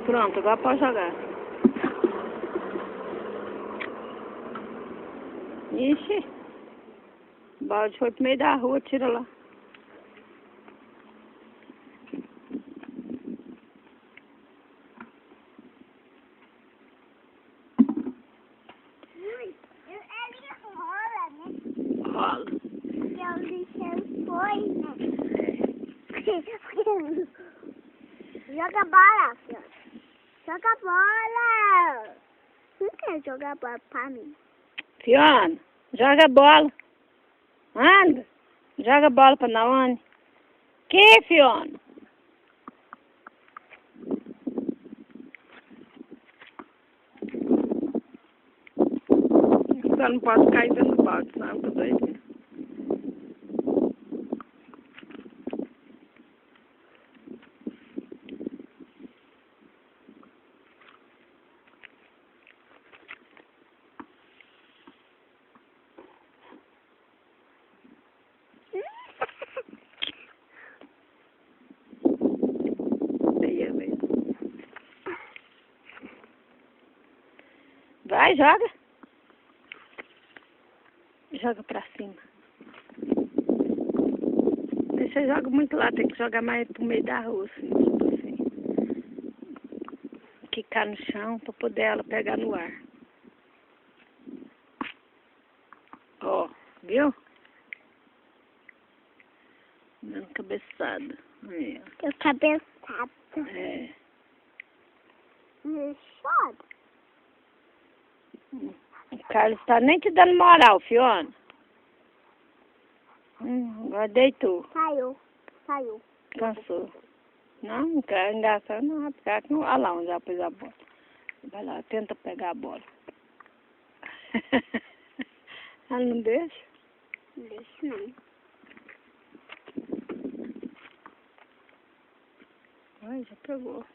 Pronto, agora pode jogar. Ixi. O balde foi pro meio da rua, tira lá. Rola. Eu lixei foi, né? Joga bola, filho. Joga bola. Não quer jogar bola pra mim. Fiona, joga bola. Anda. Joga bola pra Naone. Que, Fiona? Só não pode cair dentro do balde, senão eu tô doidinha. Vai, joga. Joga pra cima. Você joga muito lá, tem que jogar mais pro meio da rua, assim, tipo assim. Quicar no chão pra poder ela pegar no ar. Ó, viu? Dando cabeçada. Aí, ó. Teu cabeçado. É. Chora. O Carlos tá nem te dando moral, Fiona. Agora deitou. Saiu. Cansou. Não quer engaçar, não vai ficar aqui. Olha lá onde ela pôs a bola. Vai lá, tenta pegar a bola. Ela não deixa? Não deixa não. Ai, já pegou.